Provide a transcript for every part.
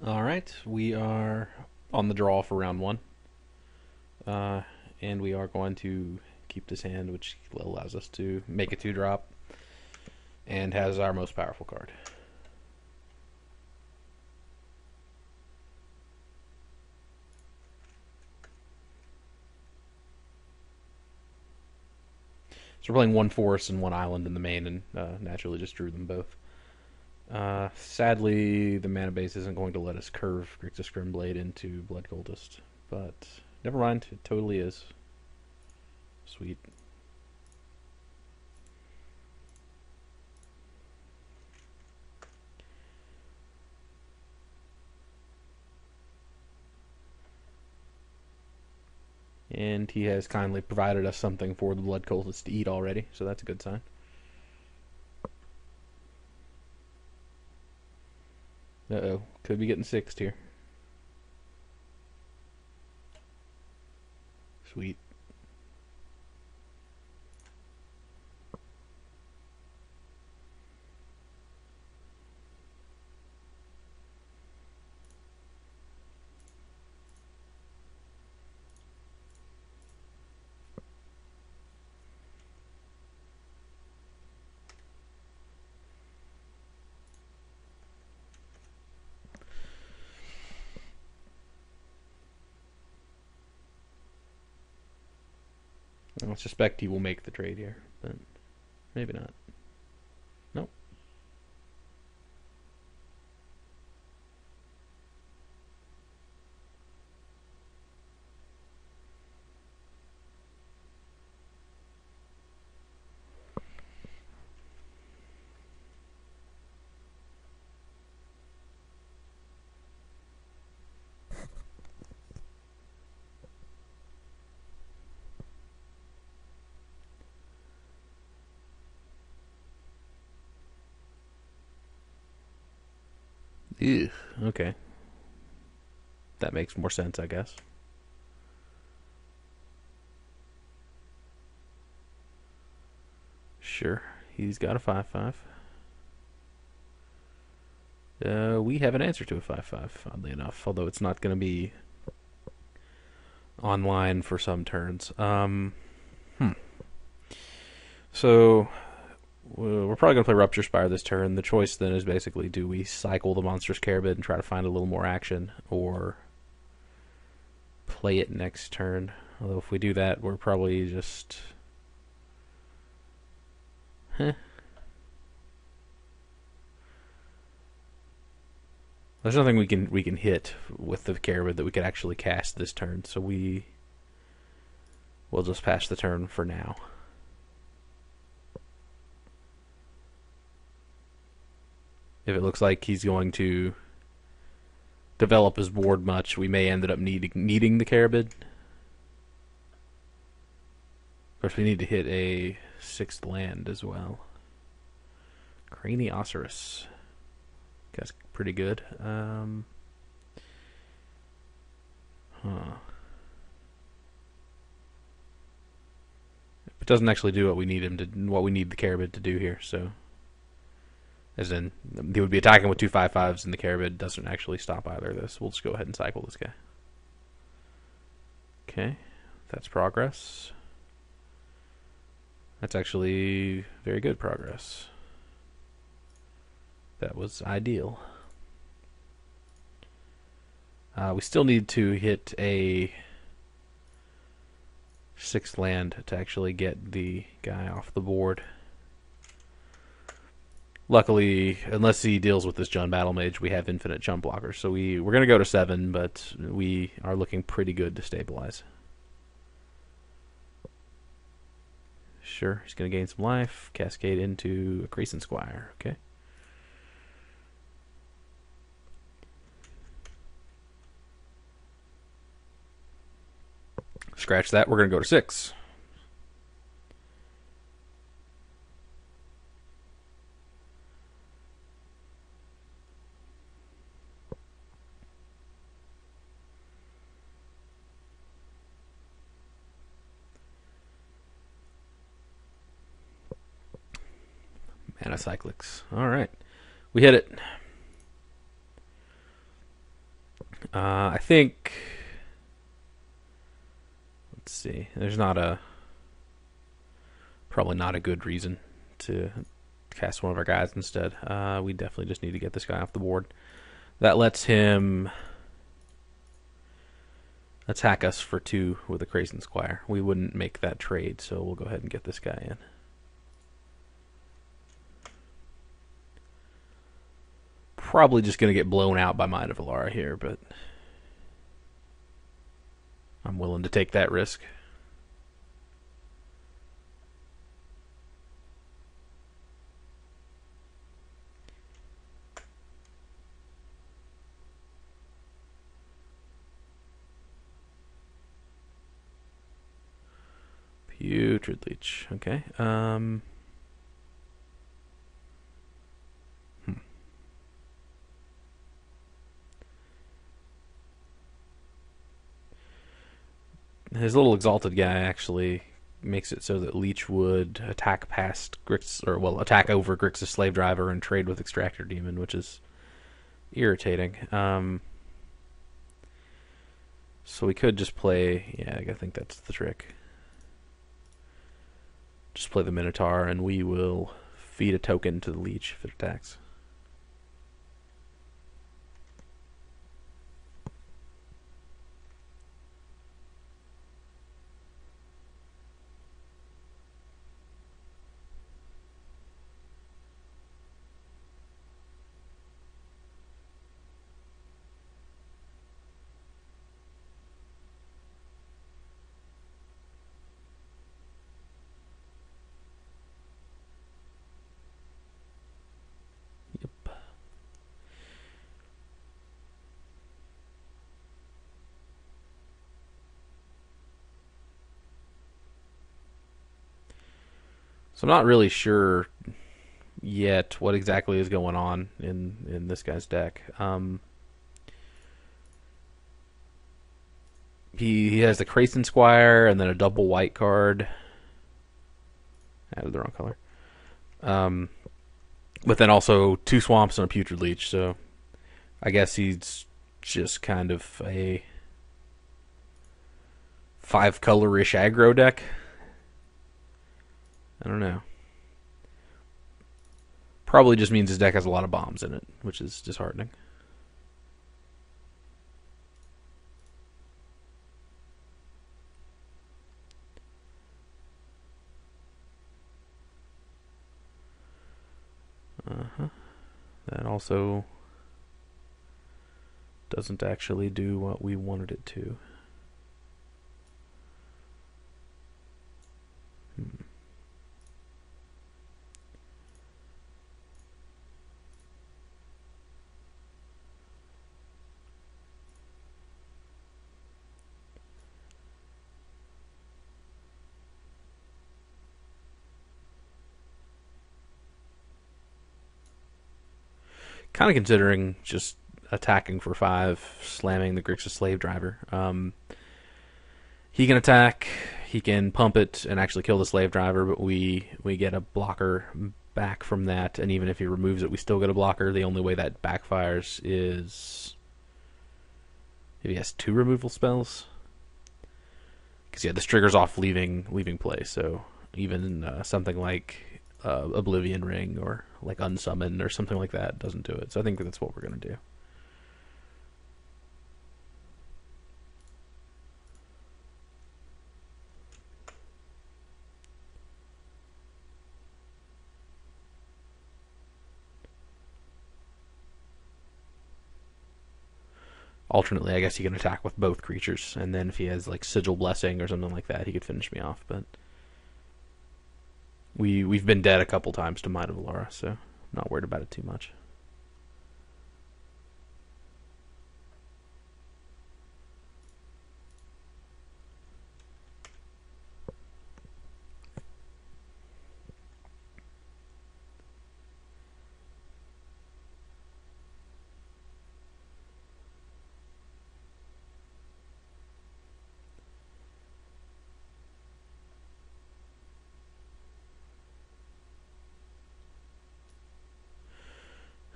All right, we are on the draw for round one, uh, and we are going to keep this hand, which allows us to make a two-drop, and has our most powerful card. So we're playing one forest and one island in the main, and naturally just drew them both. Sadly, the mana base isn't going to let us curve Grixis Grimblade into Blood Cultist, but never mind, it totally is. Sweet. And he has kindly provided us something for the Blood Cultist to eat already, so that's a good sign. Uh-oh, could be getting sixed here. Sweet. I suspect he will make the trade here, but maybe not. Nope. Ew. Okay. That makes more sense, I guess. Sure. He's got a 5/5. We have an answer to a 5/5, oddly enough, although it's not going to be online for some turns. Hmm. So we're probably going to play Rupture Spire this turn. The choice then is basically, do we cycle the Monstrous Carabid and try to find a little more action, or play it next turn? Although if we do that, we're probably just... Heh. There's nothing we can hit with the Carabid that we could actually cast this turn, so we'll just pass the turn for now. If it looks like he's going to develop his board much, we may end up needing the Carabid. Of course, we need to hit a sixth land as well. Craniosaurus. That's pretty good. Huh. It doesn't actually do what we need what we need the Carabid to do here, so... As in, he would be attacking with two 5/5s, and the Carabid doesn't actually stop either of this. We'll just go ahead and cycle this guy. Okay, that's progress. That's actually very good progress. That was ideal. We still need to hit a sixth land to actually get the guy off the board. Luckily, unless he deals with this Jund Battle Mage, we have infinite jump blockers. So we're going to go to 7, but we are looking pretty good to stabilize. Sure, he's going to gain some life. Cascade into a Crescent Squire. Okay. Scratch that. We're going to go to 6. Mana Cyclics. All right. We hit it. I think. Let's see. There's probably not a good reason to cast one of our guys instead. We definitely just need to get this guy off the board. That lets him attack us for 2 with a Crazen Squire. We wouldn't make that trade, so we'll go ahead and get this guy in. Probably just going to get blown out by Might of Alara here, but I'm willing to take that risk. Putrid Leech. Okay. His little Exalted guy actually makes it so that Leech would attack past Grix, or well, attack over Grix's Slave Driver and trade with Extractor Demon, which is irritating. So we could just play. Yeah, I think that's the trick. Just play the Minotaur, and we will feed a token to the Leech if it attacks. Yep. So I'm not really sure yet what exactly is going on in this guy's deck. He has the Crazen Squire and then a double white card. Added the wrong color. But then also 2 swamps and a Putrid Leech. So I guess he's just kind of a 5-color-ish aggro deck. I don't know. Probably just means his deck has a lot of bombs in it, which is disheartening. That also doesn't actually do what we wanted it to. Kind of considering just attacking for 5, slamming the Grixis Slave Driver. He can attack, he can pump it and actually kill the Slave Driver, but we get a blocker back from that, and even if he removes it, we still get a blocker. The only way that backfires is if he has 2 removal spells. Because yeah, this triggers off leaving play, so even something like Oblivion Ring or like Unsummon or something like that doesn't do it. So I think that's what we're going to do. Alternately, I guess he can attack with both creatures, and then if he has like Sigil Blessing or something like that, he could finish me off. But we've been dead a couple times to Might of Alara, so I'm not worried about it too much.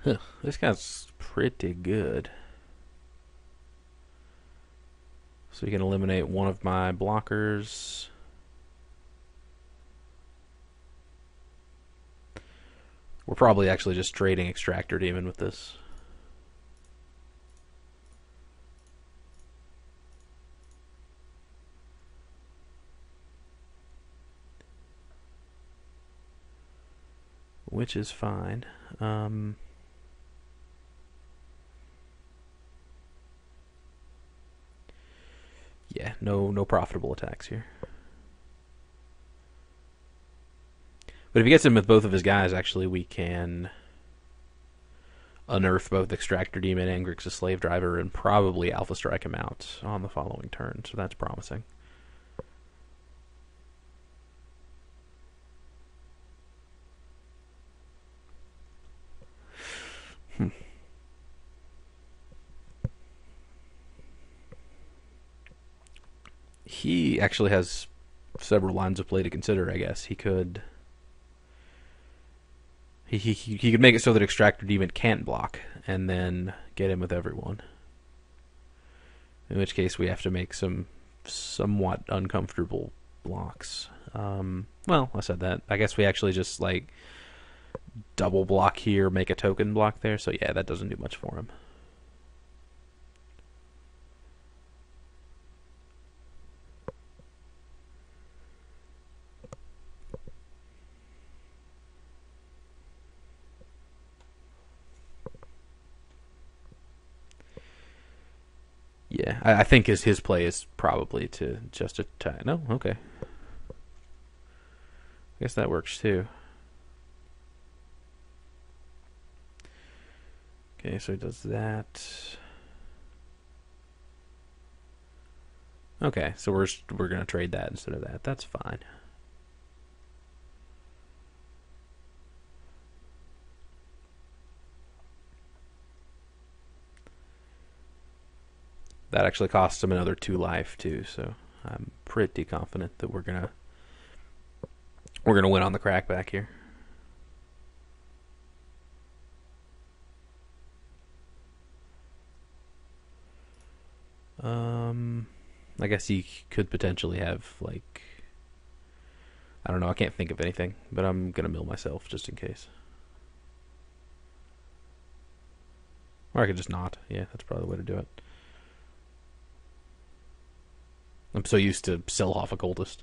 Huh, this guy's pretty good. So you can eliminate one of my blockers. We're probably actually just trading Extractor Demon with this. Which is fine. Yeah, no profitable attacks here. But if he gets in with both of his guys, actually, we can unearth both Extractor Demon and Grixis Slave Driver and probably Alpha Strike him out on the following turn, so that's promising. He actually has several lines of play to consider, I guess. He could... He could make it so that Extractor Demon can't block, and then get in with everyone. In which case we have to make some somewhat uncomfortable blocks. Well, I said that. I guess we actually just, like, double block here, make a token block there, so yeah, that doesn't do much for him. Yeah, I think his play is probably to just attack. No? Okay. I guess that works too. Okay, so he does that. Okay, so we're gonna trade that instead of that. That's fine. That actually costs him another 2 life too, so I'm pretty confident that we're gonna win on the crackback here. I guess he could potentially have, like, I don't know, I can't think of anything, but I'm gonna mill myself just in case. Or I could just not. Yeah, that's probably the way to do it. I'm so used to sell off a cultist.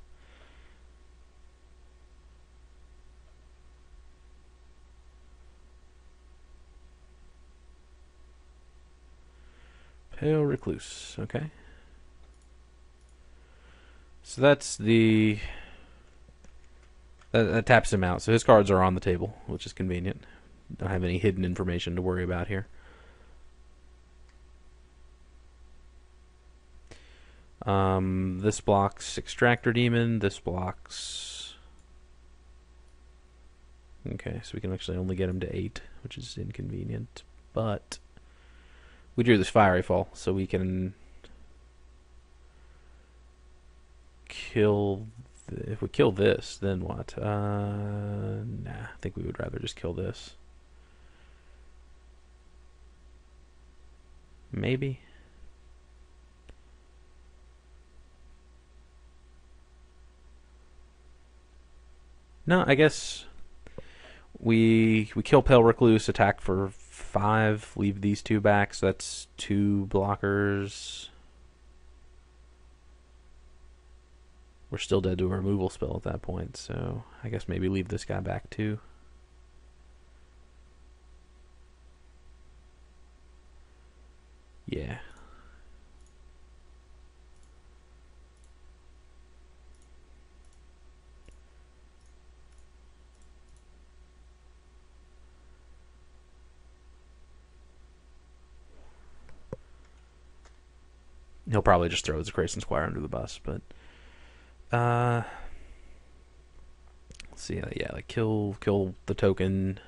Pale Recluse, okay. So that's the... That taps him out. So his cards are on the table, which is convenient. Don't have any hidden information to worry about here. This blocks Extractor Demon. This blocks... Okay, so we can actually only get him to 8, which is inconvenient. But we drew this Fiery Fall, so we can kill... If we kill this, then what? Nah, I think we would rather just kill this. Maybe. No, I guess we kill Pale Recluse, attack for 5, leave these 2 back, so that's 2 blockers. We're still dead to a removal spell at that point, so I guess maybe leave this guy back too. Yeah. He'll probably just throw his Grayson Squire under the bus, but let's see, yeah, like kill the token,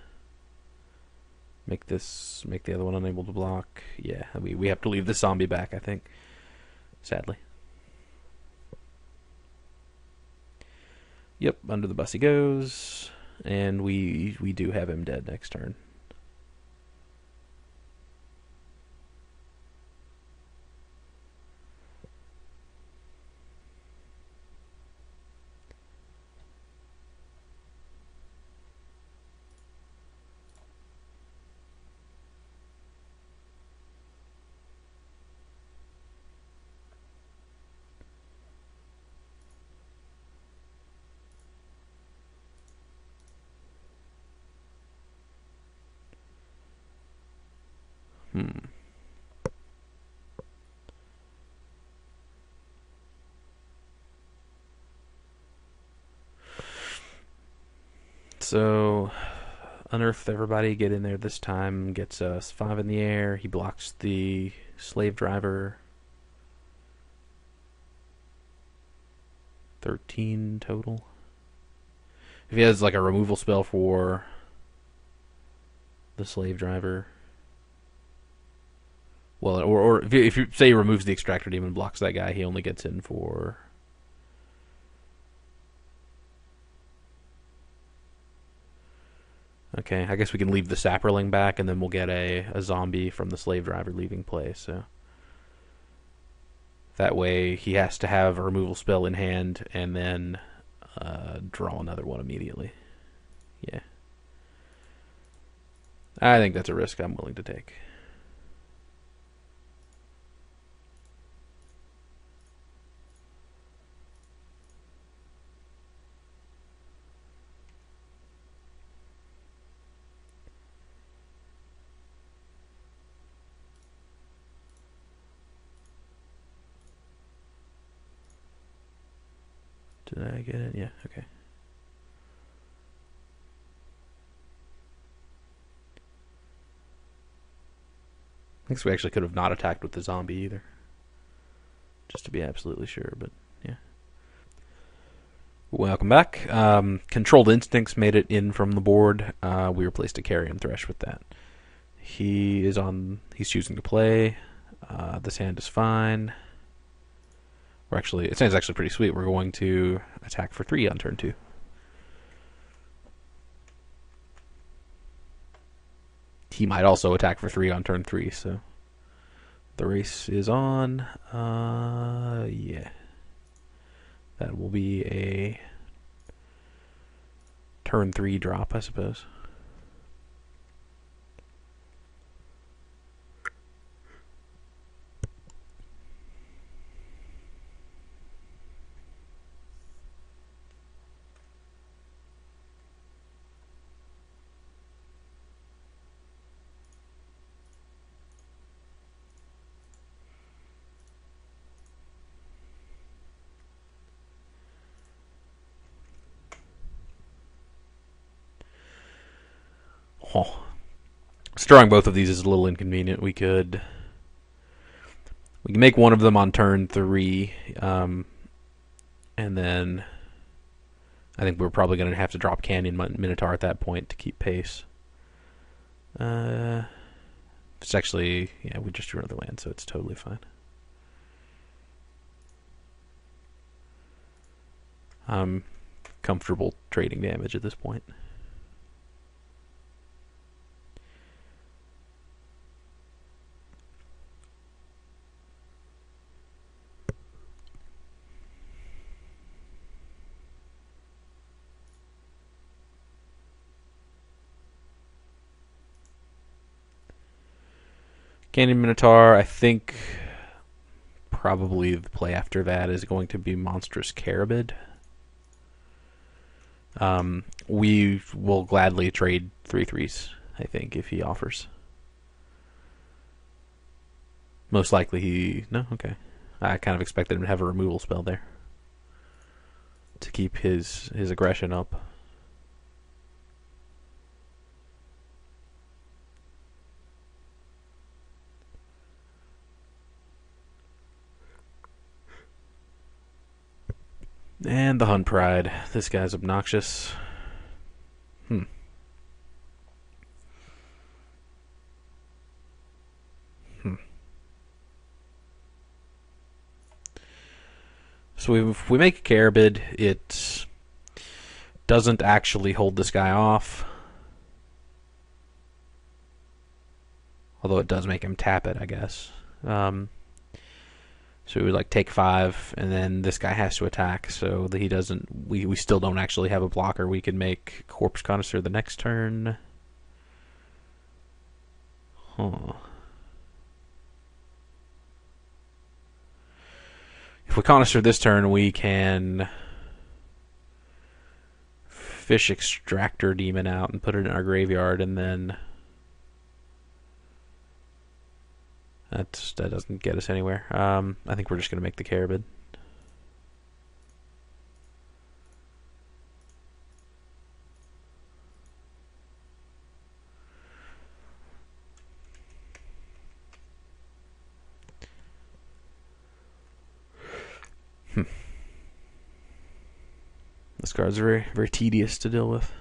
make the other one unable to block. Yeah, we have to leave the zombie back, I think. Sadly. Yep, under the bus he goes, and we do have him dead next turn. Hmm. So, unearth everybody, get in there this time, gets us 5 in the air. He blocks the slave driver. 13 total. If he has like a removal spell for the slave driver, well, or if you say he removes the extractor demon, blocks that guy, he only gets in for. Okay, I guess we can leave the sapperling back, and then we'll get a zombie from the slave driver leaving play. So that way he has to have a removal spell in hand, and then draw another one immediately. Yeah. I think that's a risk I'm willing to take. Did I get it? Yeah, okay. I think we actually could have not attacked with the zombie either. Just to be absolutely sure, but yeah. Welcome back. Controlled Instincts made it in from the board. We replaced a Carrion Thresh with that. He's choosing to play. This hand is fine. It sounds actually pretty sweet. We're going to attack for 3 on turn 2. He might also attack for 3 on turn 3, so the race is on. Yeah. That will be a turn 3 drop, I suppose. Oh. Drawing both of these is a little inconvenient. We can make one of them on turn 3, and then I think we're probably going to have to drop Canyon Minotaur at that point to keep pace. It's actually, yeah, we just drew another land, so it's totally fine. I'm comfortable trading damage at this point. Canyon Minotaur, I think probably the play after that is going to be Monstrous Carabid. We will gladly trade 3/3s, I think, if he offers. Most likely no? Okay. I kind of expected him to have a removal spell there to keep his aggression up. And the Hunt Pride. This guy's obnoxious. So if we make a Carabid, it doesn't actually hold this guy off. Although it does make him tap it, I guess. So we would take 5, and then this guy has to attack, so that he doesn't. We still don't actually have a blocker. We can make Corpse Connoisseur the next turn. Huh. If we Connoisseur this turn, we can fish Extractor Demon out and put it in our graveyard, and then That doesn't get us anywhere. I think we're just going to make the Carabid. This card's very, very tedious to deal with.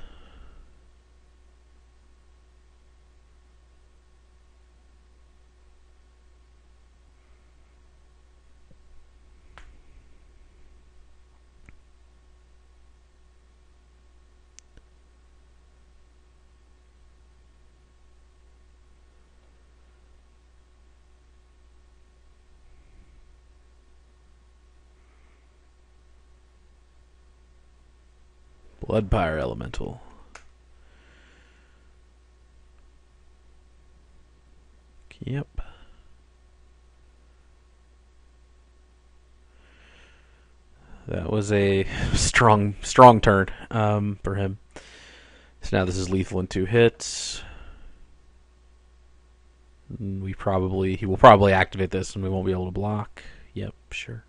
Bloodpire Elemental. Yep. That was a strong turn for him. So now this is lethal in 2 hits. He will probably activate this, and we won't be able to block. Yep, sure.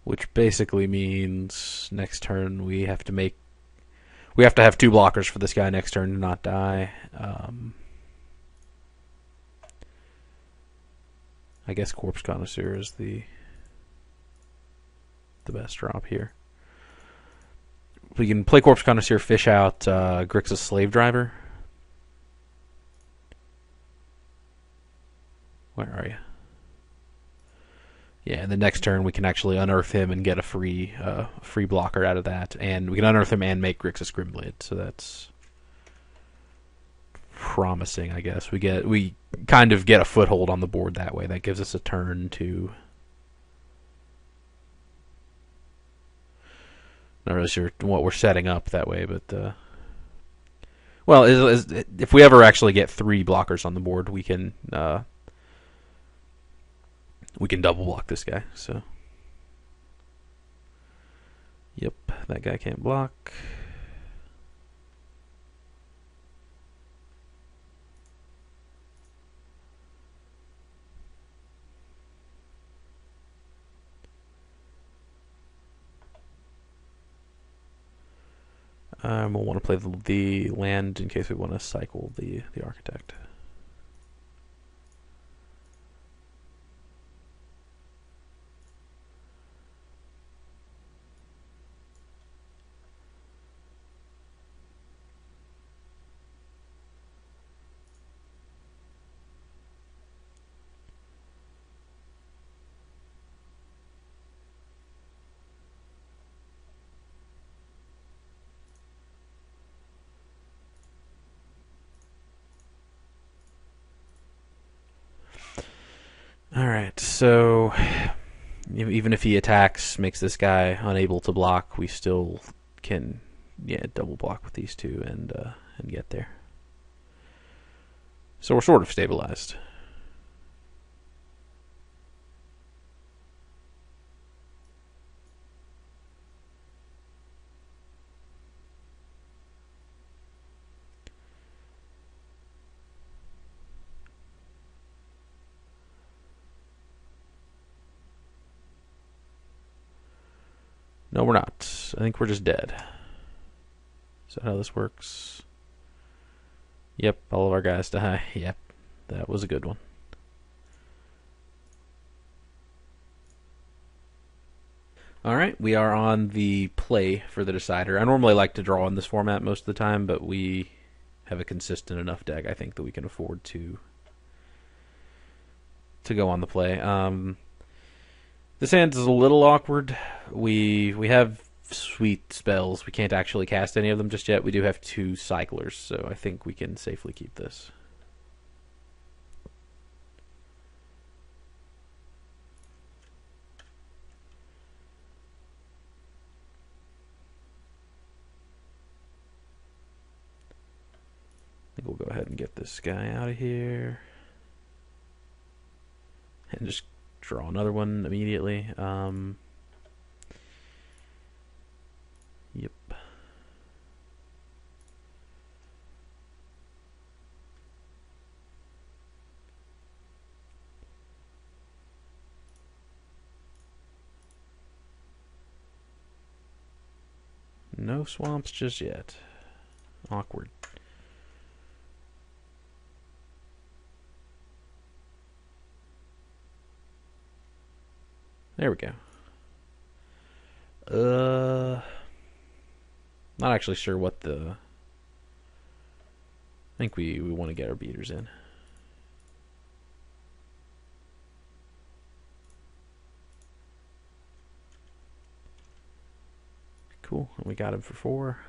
Which basically means next turn we have to have 2 blockers for this guy next turn to not die. I guess Corpse Connoisseur is the best drop here. We can play Corpse Connoisseur, fish out Grixis Slave Driver. Where are you? Yeah, and the next turn we can actually unearth him and get a free blocker out of that, and we can unearth him and make Grixis Grimblade. So that's promising, I guess. We kind of get a foothold on the board that way. That gives us a turn to. Not really sure what we're setting up that way, but well, if we ever actually get 3 blockers on the board, we can double block this guy. So, yep, that guy can't block. We'll want to play the land in case we want to cycle the Architect. Alright, so even if he attacks, makes this guy unable to block, we still can double block with these 2 and get there. So we're sort of stabilized. No, we're not. I think we're just dead. Is that how this works? Yep, all of our guys die. Yep, that was a good one. Alright, we are on the play for the Decider. I normally like to draw in this format most of the time, but we have a consistent enough deck, I think, that we can afford to go on the play. This hand is a little awkward. We have sweet spells. We can't actually cast any of them just yet. We do have 2 cyclers, so I think we can safely keep this. I think we'll go ahead and get this guy out of here. And just draw another one immediately. Yep. No swamps just yet. Awkward. There we go. Not actually sure what the... I think we want to get our beaters in. Cool. And we got him for 4.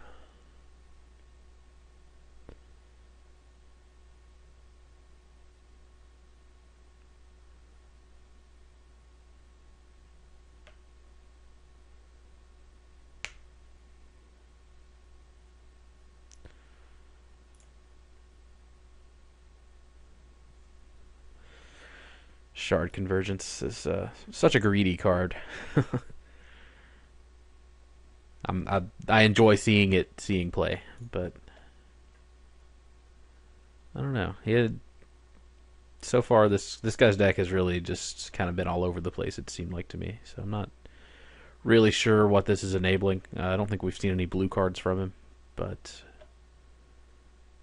Shard Convergence is such a greedy card. I enjoy seeing play, but I don't know. So far this guy's deck has really just kind of been all over the place. It seemed like to me, so I'm not really sure what this is enabling. I don't think we've seen any blue cards from him, but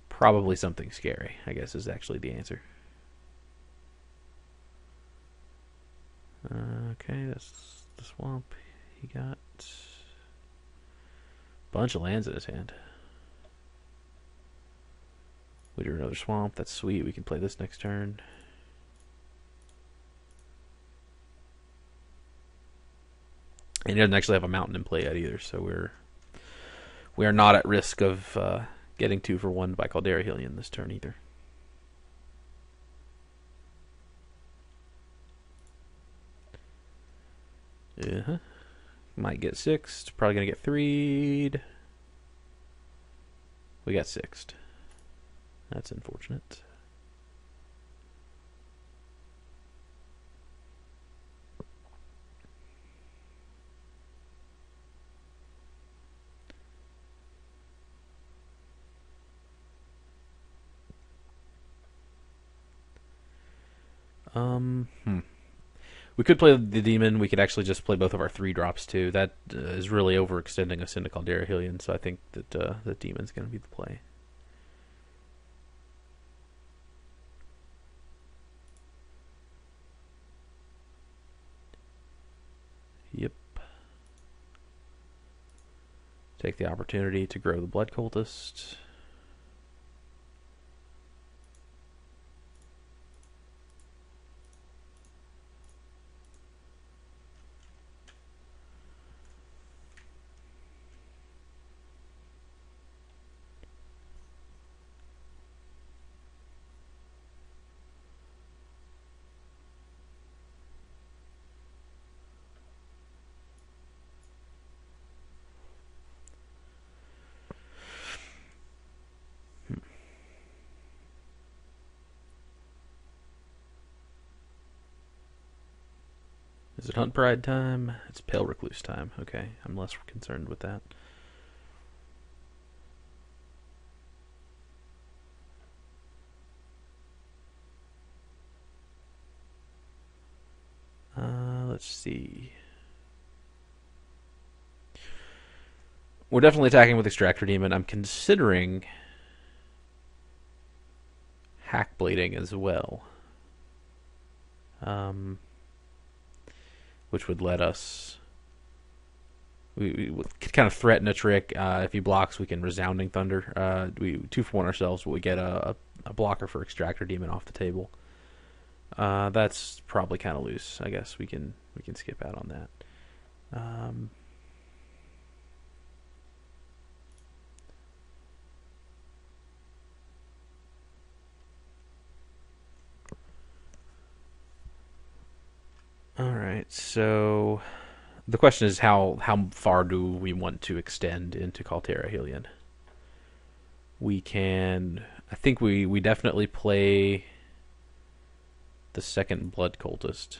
probably something scary, I guess, is actually the answer. Okay, that's the swamp. He got a bunch of lands in his hand. We drew another swamp. That's sweet. We can play this next turn. And he doesn't actually have a mountain in play yet either, so we are not at risk of getting 2 for 1 by Caldera Hylian this turn either. Might get 6'd. Probably gonna get 3'd. We got 6'd. That's unfortunate. We could play the demon. We could actually just play both of our 3-drops too. That is really overextending us into Caldera Hylian, so I think that the demon's going to be the play. Yep. Take the opportunity to grow the Blood Cultist. Is it Hunt Pride time? It's Pale Recluse time. Okay, I'm less concerned with that. Let's see. We're definitely attacking with Extractor Demon. I'm considering Hackblading as well. Which would let us... We could kind of threaten a trick. If he blocks, we can Resounding Thunder. We 2 for 1 ourselves, but we get a blocker for Extractor Demon off the table. That's probably kind of loose. I guess we can skip out on that. Alright, so the question is how far do we want to extend into Caldera Hylian? We can... I think we definitely play the second Blood Cultist.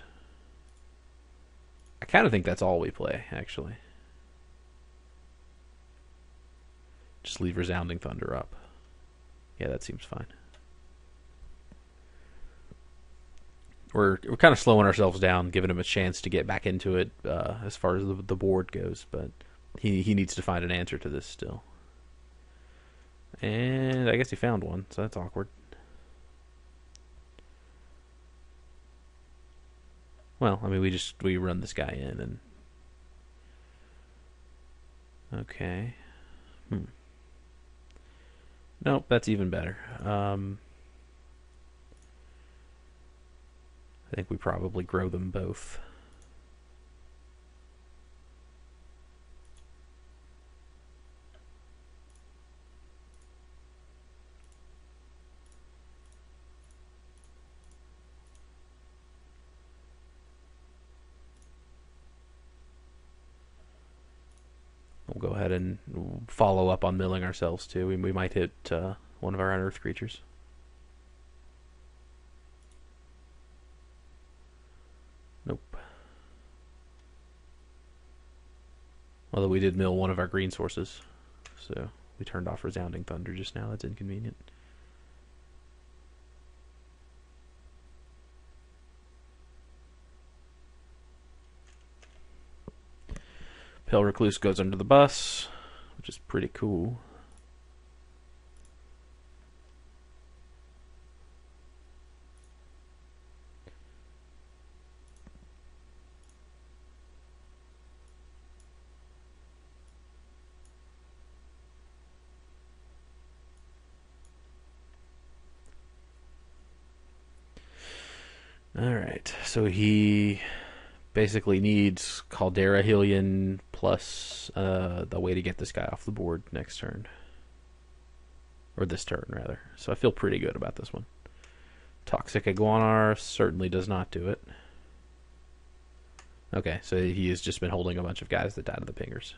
I kind of think that's all we play, actually. Just leave Resounding Thunder up. Yeah, that seems fine. We're kind of slowing ourselves down, giving him a chance to get back into it as far as the board goes, but he needs to find an answer to this still. And I guess he found one, so that's awkward. Well, I mean, we run this guy in and okay. Nope, that's even better. I think we probably grow them both. We'll go ahead and follow up on milling ourselves too. We might hit one of our unearthed creatures. Nope. Although we did mill one of our green sources, so we turned off Resounding Thunder just now. That's inconvenient. Pale Recluse goes under the bus, which is pretty cool. Alright, so he basically needs Caldera Hylian plus the way to get this guy off the board next turn. Or this turn, rather. So I feel pretty good about this one. Toxic Iguanar certainly does not do it. Okay, so he has just been holding a bunch of guys that died of the pingers.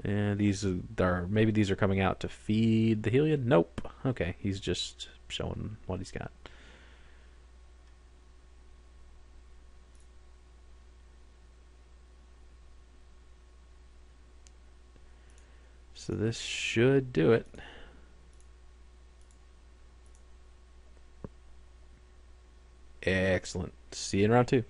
And these are maybe these are coming out to feed the Hylian? Nope. Okay, he's just showing what he's got. So this should do it. Excellent. See you in round 2.